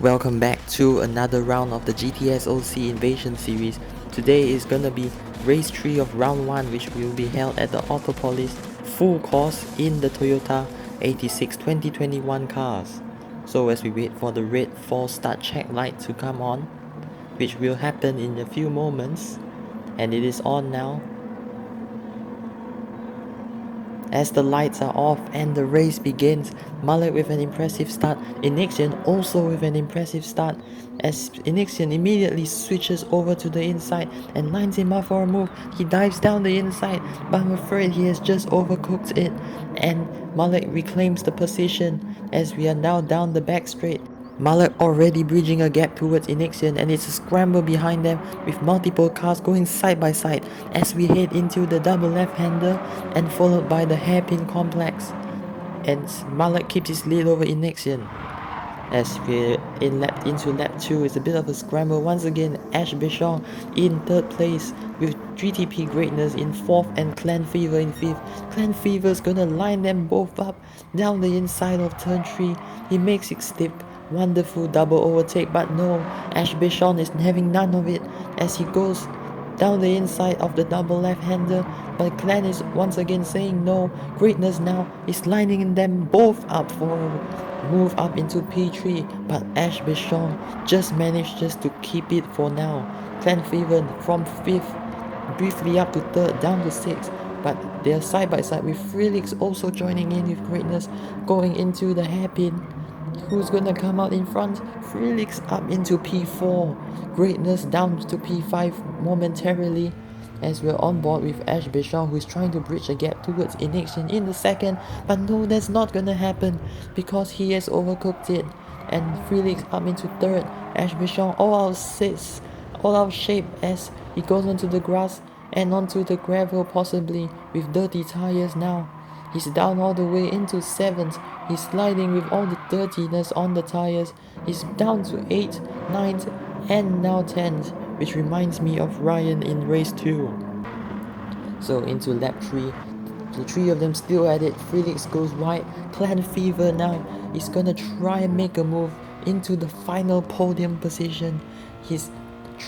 Welcome back to another round of the GTSOC Invasion series. Today is gonna be race 3 of round 1, which will be held at the Autopolis full course in the Toyota 86 2021 cars. So as we wait for the red 4 start check light to come on, which will happen in a few moments, and it is on now. As the lights are off and the race begins, Malek with an impressive start, Inixion also with an impressive start, as Inixion immediately switches over to the inside and lines him up for a move. He dives down the inside, but I'm afraid he has just overcooked it, and Malek reclaims the position as we are now down the back straight. Malek already bridging a gap towards Inixion, and it's a scramble behind them with multiple cars going side by side as we head into the double left-hander and followed by the hairpin complex. And Malek keeps his lead over Inixion. As we're into lap 2, it's a bit of a scramble once again. Ash Bichon in 3rd place with GTP Greatness in 4th and Clan Fever in 5th. Clan Fever's gonna line them both up down the inside of turn 3. He makes it steep. Wonderful double overtake, but no, Ash Bichon is having none of it as he goes down the inside of the double left-hander, but Clan is once again saying no. Greatness now is lining them both up for a move up into P3, but Ash Bichon just manages to keep it for now. Clan Fever from 5th, briefly up to 3rd, down to 6th, but they are side by side with Felix also joining in with Greatness, going into the hairpin. Who's gonna come out in front? Felix up into P4, Greatness down to P5 momentarily, as we're on board with Ash Bichon, who is trying to bridge a gap towards Inixion in the 2nd, but no, that's not gonna happen because he has overcooked it, and Felix up into 3rd, Ash Bichon all out 6th, all out shape as he goes onto the grass and onto the gravel possibly with dirty tires now. He's down all the way into 7th. He's sliding with all the dirtiness on the tires. He's down to 8th, 9th, and now 10th, which reminds me of Ryan in race 2. So into lap 3, the 3 of them still at it. Felix goes wide. Clan Fever now is gonna try and make a move into the final podium position. He's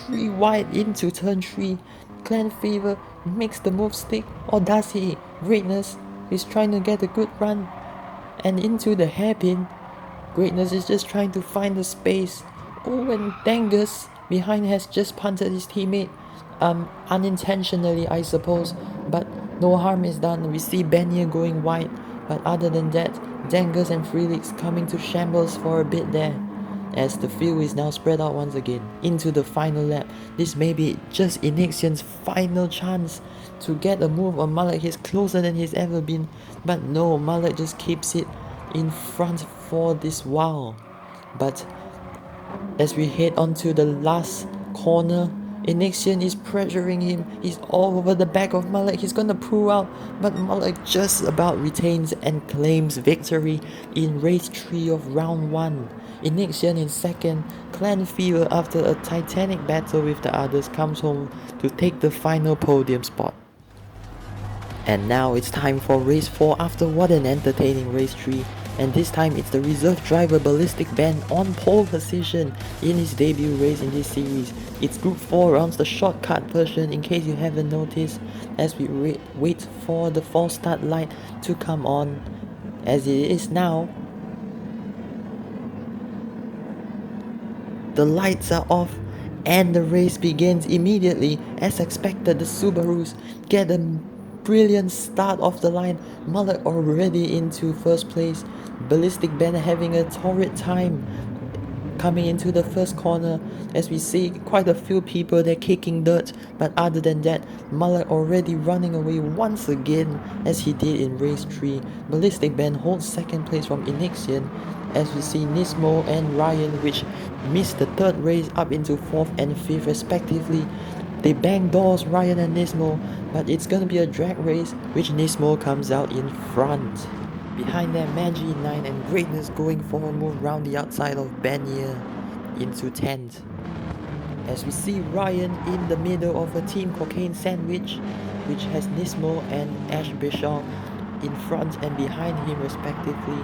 3 wide into turn 3. Clan Fever makes the move stick, or does he? Greatness is trying to get a good run and into the hairpin. Greatness is just trying to find the space. Oh, and Dangus behind has just punted his teammate, unintentionally I suppose, but no harm is done. We see Benya going wide, but other than that, Dangus and Felix coming to shambles for a bit there, as the field is now spread out once again into the final lap. This may be just Inixion's final chance to get a move on Malek. He's closer than he's ever been, but no, Malek just keeps it in front for this while. But as we head onto the last corner, Inixion is pressuring him. He's all over the back of Malek. He's gonna pull out, but Malek just about retains and claims victory in race 3 of round 1. Inixion in 2nd, Clan Fever after a titanic battle with the others comes home to take the final podium spot. And now it's time for race 4 after what an entertaining race 3. And this time it's the reserve driver Ballistic Ben on pole position in his debut race in this series. It's Group 4 rounds, the shortcut version in case you haven't noticed, as we wait for the false start light to come on, as it is now. The lights are off and the race begins immediately. As expected, the Subarus get a brilliant start off the line. Malek already into 1st place. Ballistic Ben having a torrid time coming into the 1st corner, as we see quite a few people there kicking dirt, but other than that, Malek already running away once again as he did in race 3. Ballistic Ben holds 2nd place from Inixion, as we see Nismo and Ryan, which missed the 3rd race, up into 4th and 5th respectively. They bang doors, Ryan and Nismo, but it's gonna be a drag race, which Nismo comes out in front. Behind them, Magi 9 and Greatness going for a move round the outside of Benya into 10th. As we see Ryan in the middle of a Team Cocaine sandwich, which has Nismo and Ash Bichon in front and behind him respectively.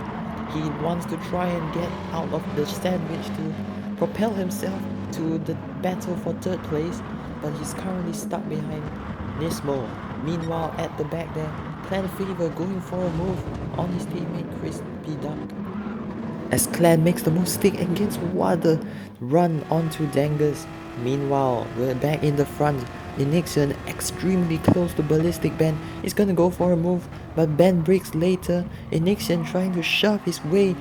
He wants to try and get out of the sandwich to propel himself to the battle for third place, but he's currently stuck behind Nismo. Meanwhile, at the back there, Clan Fever going for a move on his teammate Crispy Duck. As Clan makes the move stick and gets Water run onto Dangus. Meanwhile, we're back in the front. Inixion extremely close to Ballistic Ben is gonna go for a move, but Ben breaks later. Inixion trying to shove his way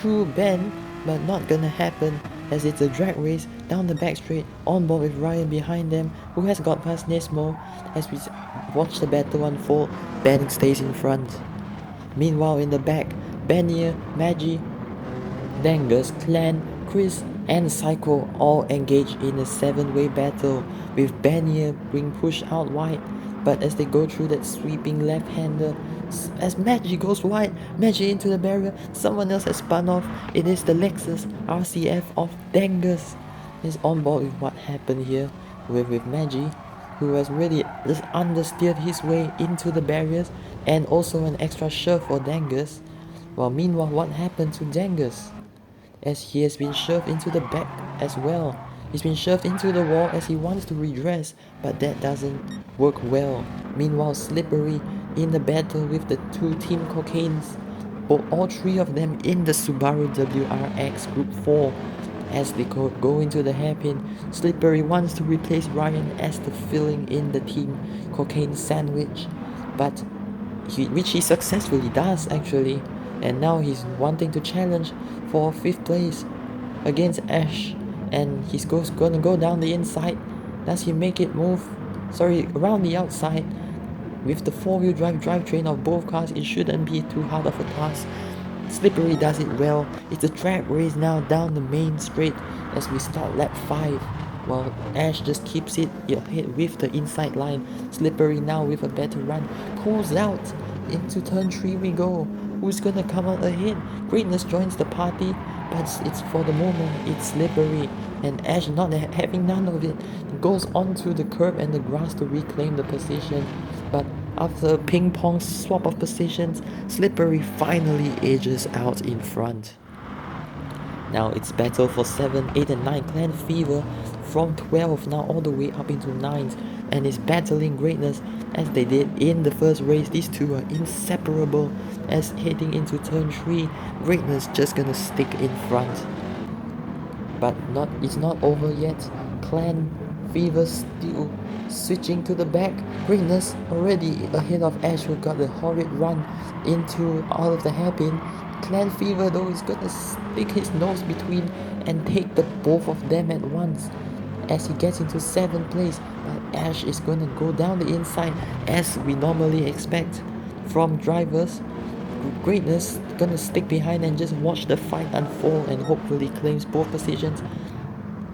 through Ben, but not gonna happen as it's a drag race down the back straight on board with Ryan behind them, who has got past Nismo. As we watch the battle unfold, Ben stays in front. Meanwhile in the back, Benier, Magi, Dangus, Clan, Chris and Psycho all engage in a 7-way battle, with Benier being pushed out wide, but as they go through that sweeping left-hander, as Magi goes wide, Magi into the barrier, someone else has spun off. It is the Lexus RCF of Dangus. Is on board with what happened here with Magi, who has really just understeered his way into the barriers, and also an extra shove for Dangus. Well, meanwhile, what happened to Dangus? As he has been shoved into the back as well. He's been shoved into the wall as he wants to redress, but that doesn't work well. Meanwhile, Slippery in the battle with the two Team Cocaines, but all three of them in the Subaru WRX Group 4. As they go into the hairpin, Slippery wants to replace Ryan as the filling in the Team Cocaine sandwich, but which he successfully does actually, and now he's wanting to challenge for 5th place against Ash, and he's gonna go down the inside. Does he make it move? Sorry, around the outside. With the 4-wheel drive drivetrain of both cars, it shouldn't be too hard of a task. Slippery does it well. It's a track race now down the main straight as we start lap 5. While Ash just keeps it ahead with the inside line. Slippery now with a better run pulls out. Into turn 3 we go. Who's gonna come out ahead? Greatness joins the party, but it's for the moment it's Slippery, and Ash not having none of it goes onto the curb and the grass to reclaim the position. But after a ping pong swap of positions, Slippery finally edges out in front. Now it's battle for 7, 8 and 9. Clan Fever from 12 now all the way up into 9s, and is battling Greatness as they did in the first race. These two are inseparable as heading into turn 3. Greatness just gonna stick in front. But it's not over yet. Clan Fever still switching to the back. Greatness already ahead of Ash, who got a horrid run into all of the hairpin. Clan Fever though is gonna stick his nose between and take the both of them at once as he gets into 7th place, but Ash is gonna go down the inside as we normally expect from drivers. Greatness gonna stick behind and just watch the fight unfold and hopefully claims both positions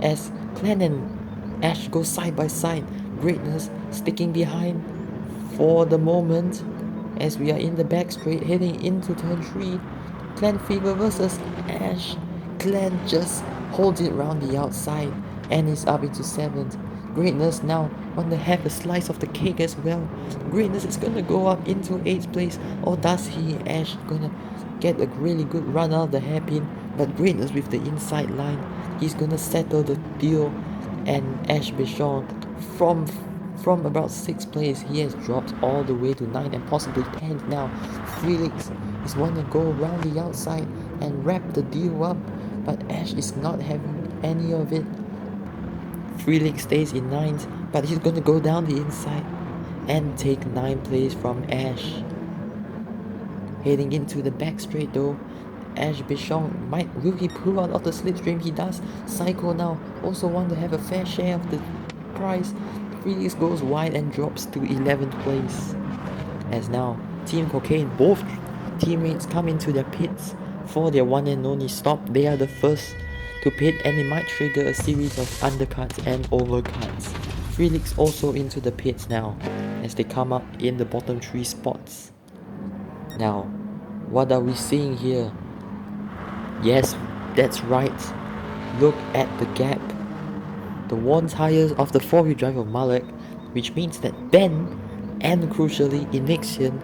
as Clan and Ash go side by side. Greatness sticking behind for the moment as we are in the back straight heading into turn 3. Clan Fever versus Ash. Clan just holds it round the outside and is up into 7th. Greatness now want to have a slice of the cake as well. Greatness is gonna go up into 8th place, or does he? Ash gonna get a really good run out of the hairpin, but Greatness with the inside line, he's gonna settle the deal. And Ash Bichon from about 6th place, he has dropped all the way to 9th and possibly 10th now. Felix is want to go around the outside and wrap the deal up, but Ash is not having any of it. Felix stays in 9th, but he's gonna go down the inside and take 9th place from Ash. Heading into the back straight though, Ash Bichon will he pull out of the slipstream? He does. Psycho now also want to have a fair share of the prize. Felix goes wide and drops to 11th place. As now, Team Cocaine, both teammates come into their pits for their one and only stop. They are the first to pit and it might trigger a series of undercuts and overcuts. Felix also into the pits now as they come up in the bottom 3 spots. Now, what are we seeing here? Yes, that's right. Look at the gap. The worn tires of the 4-wheel drive of Malek, which means that Ben and crucially Inixion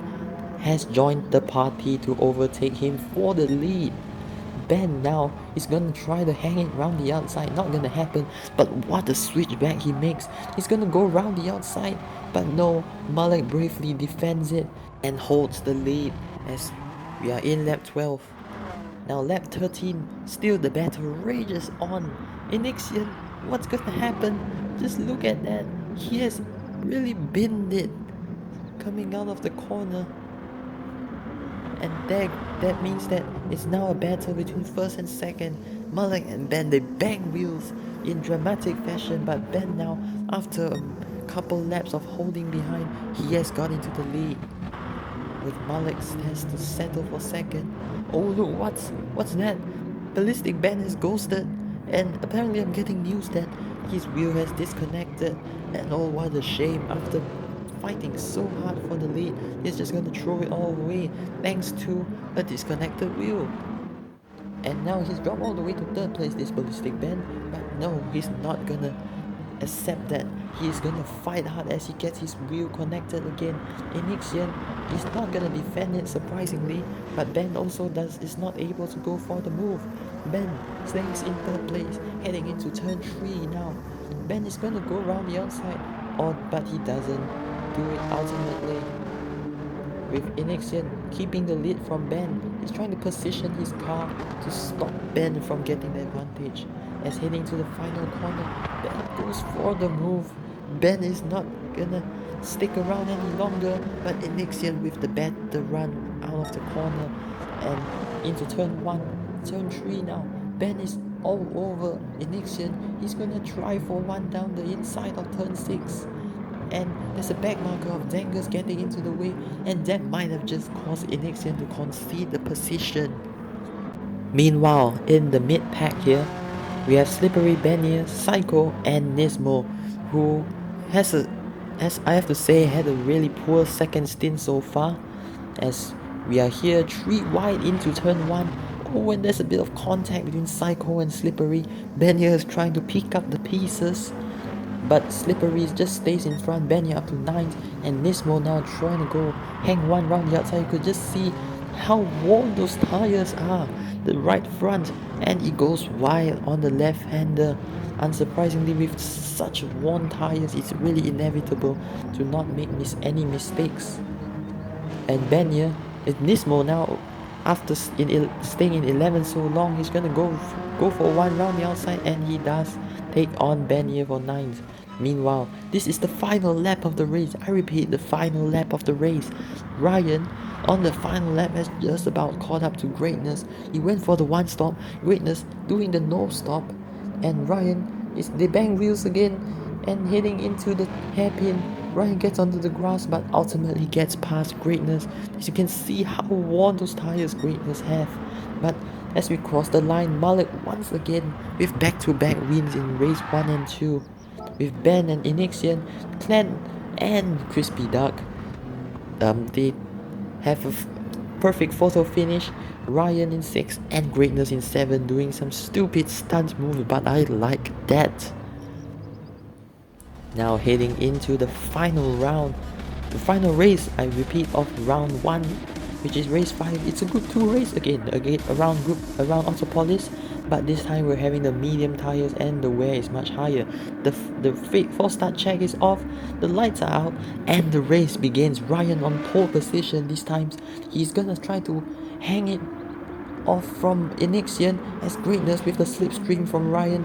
has joined the party to overtake him for the lead. Ben now is gonna try to hang it round the outside. Not gonna happen. But what a switchback he makes. He's gonna go round the outside. But no, Malek bravely defends it and holds the lead as we are in lap 12. Now lap 13, still the battle rages on. Inixion, what's gonna happen? Just look at that. He has really binned it coming out of the corner. And that means that it's now a battle between first and second. Malek and Ben, they bang wheels in dramatic fashion, but Ben now, after a couple laps of holding behind, he has got into the lead. With Malek has to settle for second. Oh look, what's that? Ballistic Ben is ghosted, and apparently I'm getting news that his wheel has disconnected. And oh, what a shame. After fighting so hard for the lead, he's just gonna throw it all away thanks to a disconnected wheel. And now he's dropped all the way to third place, this Ballistic Ben, but no, he's not gonna accept that. He's gonna fight hard as he gets his wheel connected again. Inixion is not gonna defend it, surprisingly, but Ben also is not able to go for the move. Ben stays in third place, heading into turn 3 now. Ben is gonna go around the outside, but he doesn't do it ultimately. With Inixion keeping the lead from Ben, he's trying to position his car to stop Ben from getting the advantage. As heading to the final corner, Ben goes for the move. Ben is not gonna stick around any longer, but Inixion with the better run out of the corner and into turn 1, turn 3 now. Ben is all over Inixion. He's gonna try for one down the inside of turn 6. And there's a back marker of Dangers getting into the way, and that might have just caused Inixion to concede the position. Meanwhile, in the mid-pack here, we have Slippery, Benier, Psycho, and Nismo, who has as I have to say, had a really poor second stint so far, as we are here 3 wide into turn 1. Oh, and there's a bit of contact between Psycho and Slippery. Benier is trying to pick up the pieces, but Slippery just stays in front. Benya up to 9th, and Nismo now trying to go hang one round the outside. You could just see how worn those tires are, the right front, and it goes wide on the left-hander. Unsurprisingly, with such worn tires, it's really inevitable to not make any mistakes. And Benya, Nismo now, after staying in 11 so long, he's gonna go for one round the outside, and he does take on Benya for 9th. Meanwhile, this is the final lap of the race. I repeat, the final lap of the race. Ryan, on the final lap, has just about caught up to Greatness. He went for the one stop, Greatness doing the no stop, and they bang wheels again and heading into the hairpin. Ryan gets onto the grass, but ultimately gets past Greatness. As you can see how worn those tires Greatness have. But as we cross the line, Malek once again with back-to-back wins in race 1 and 2. With Ben and Inixion, Clan and Crispy Duck, they have a perfect photo finish. Ryan in 6 and Greatness in 7, doing some stupid stunt moves, but I like that. Now heading into the final round, the final race, I repeat, of round 1, which is race 5. It's a Group 2 race again around Autopolis, but this time we're having the medium tires and the wear is much higher. The false start check is off, the lights are out, and the race begins. Ryan on pole position this time. He's gonna try to hang it off from Inixion, as Greatness with the slipstream from Ryan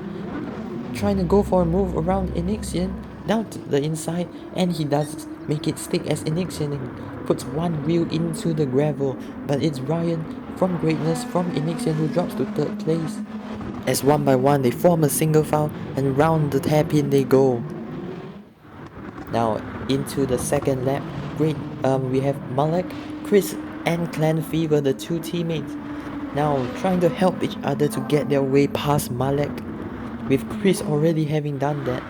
trying to go for a move around Inixion down to the inside, and he does make it stick as Inixion puts one wheel into the gravel, but it's Ryan from Greatness from Inixion who drops to 3rd place. As one by one they form a single file and round the hairpin they go. Now into the second lap, we have Malek, Chris and Clan Fever, the 2 teammates, now trying to help each other to get their way past Malek, with Chris already having done that.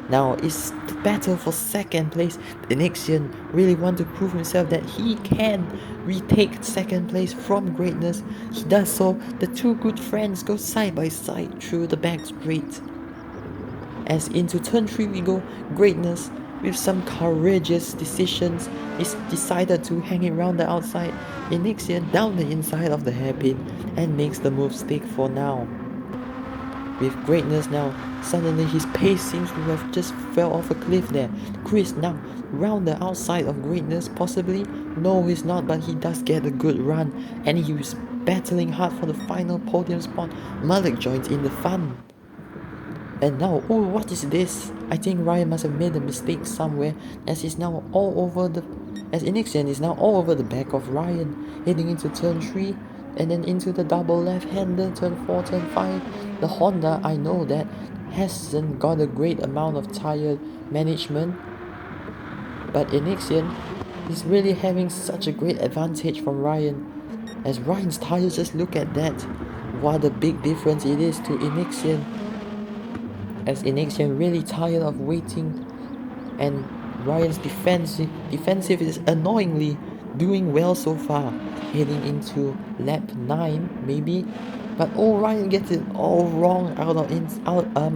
Now it's the battle for 2nd place. Inixion really want to prove himself that he can retake 2nd place from Greatness. He does so. The 2 good friends go side by side through the back straight. As into turn 3 we go, Greatness with some courageous decisions, is decided to hang it round the outside. Inixian down the inside of the hairpin and makes the move stick for now. With greatness now, suddenly his pace seems to have just fell off a cliff there. Chris now round the outside of greatness, possibly? No, he's not, but he does get a good run, and he was battling hard for the final podium spot. Malik joins in the fun. And now, oh, what is this? I think Ryan must have made a mistake somewhere, as he's now all over the... as Inixian is now all over the back of Ryan, heading into turn 3, and then into the double left-hander, turn 4, turn 5. The Honda, I know that, hasn't got a great amount of tire management, but Inixian is really having such a great advantage from Ryan. As Ryan's tires, just look at that. What a big difference it is to Inixian. As Inixian really tired of waiting, and Ryan's defensive is annoyingly doing well so far, heading into lap 9 maybe, but oh, Ryan gets it all wrong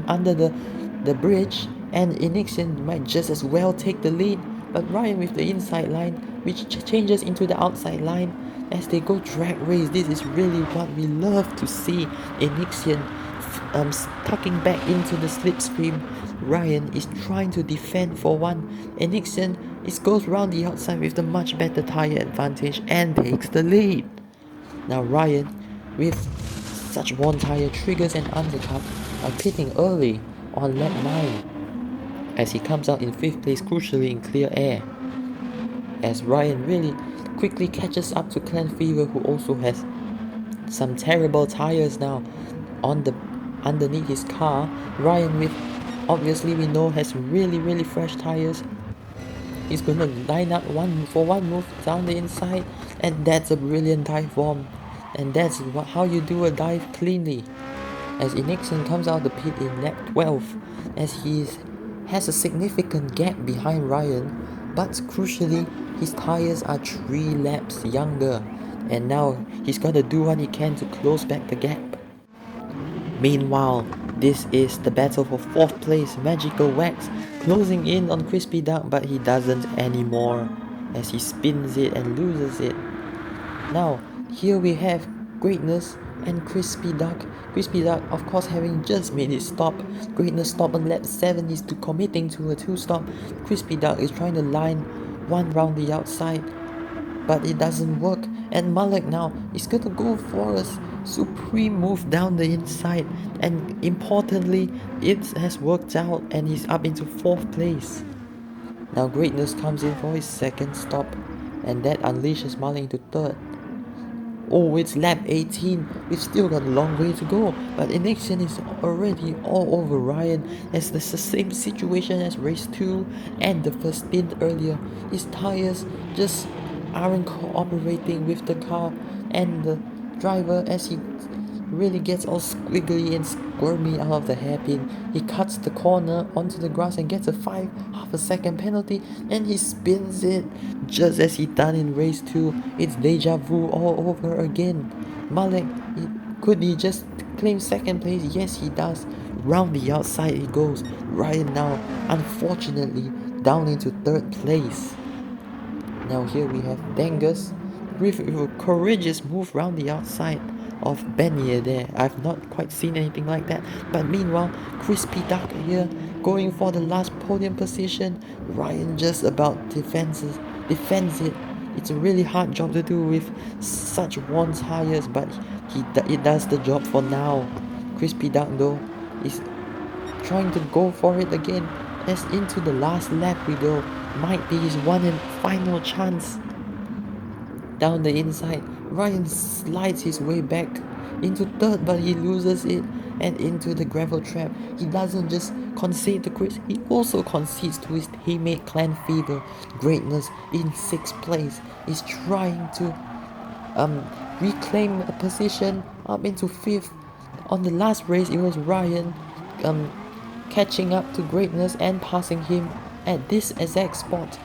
under the bridge, and Inixian might just as well take the lead, but Ryan with the inside line, which changes into the outside line as they go drag race. This is really what we love to see. Inixian tucking back into the slipstream. Ryan is trying to defend for one. Inixian goes round the outside with the much better tyre advantage and takes the lead. Now Ryan, with such worn tyre, triggers an undercut by pitting early on lap 9 as he comes out in 5th place, crucially in clear air. As Ryan really quickly catches up to Clan Fever, who also has some terrible tyres now on the underneath his car. Ryan, with obviously we know has really fresh tyres, he's gonna line up one move down the inside, and that's a brilliant dive bomb, and that's how you do a dive cleanly. As Inixian comes out of the pit in lap 12, as he has a significant gap behind Ryan, but crucially his tyres are 3 laps younger, and now he's gotta do what he can to close back the gap. Meanwhile, this is the battle for 4th place. Magical Wax closing in on Crispy Duck, but he doesn't anymore as he spins it and loses it. Now, here we have Greatness and Crispy Duck. Crispy Duck, of course, having just made it stop. Greatness stop on lap 7, he's committing to a 2-stop. Crispy Duck is trying to line one round the outside, but it doesn't work, and Malik now is going to go for a supreme move down the inside, and importantly, it has worked out and he's up into 4th place. Now Greatness comes in for his 2nd stop, and that unleashes Malik into 3rd. Oh, it's lap 18, we've still got a long way to go, but Inixian is already all over Ryan, as there's the same situation as race 2 and the first stint earlier. His tyres just aren't cooperating with the car and the driver, as he really gets all squiggly and squirmy out of the hairpin. He cuts the corner onto the grass and gets a half a second penalty, and he spins it just as he done in race 2. It's deja vu all over again. Malik, could he just claim 2nd place? Yes, he does. Round the outside he goes. Ryan now, unfortunately, down into 3rd place. Now here we have Dangus with a courageous move round the outside of Benye there. I've not quite seen anything like that. But meanwhile, Crispy Duck here going for the last podium position. Ryan just about defends it. It's a really hard job to do with such worn tires, but it does the job for now. Crispy Duck though is trying to go for it again, as into the last lap we go. Might be his one and final chance. Down the inside, Ryan slides his way back into 3rd, but he loses it, and into the gravel trap. He doesn't just concede to Chris, he also concedes to his teammate Clan Fever. Greatness in 6th place is trying to reclaim a position up into 5th. On the last race, it was Ryan catching up to Greatness and passing him at this exact spot.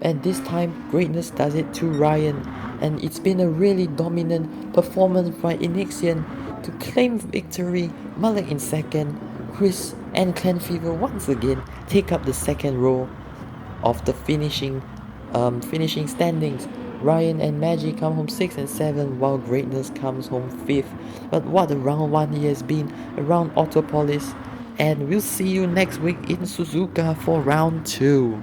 And this time, Greatness does it to Ryan, and it's been a really dominant performance by Inixian to claim victory. Malik in 2nd, Chris and Clan Fever once again take up the second row of the finishing standings. Ryan and Maggie come home 6 and 7 while Greatness comes home 5th. But what a round 1 he has been around Autopolis, and we'll see you next week in Suzuka for round 2.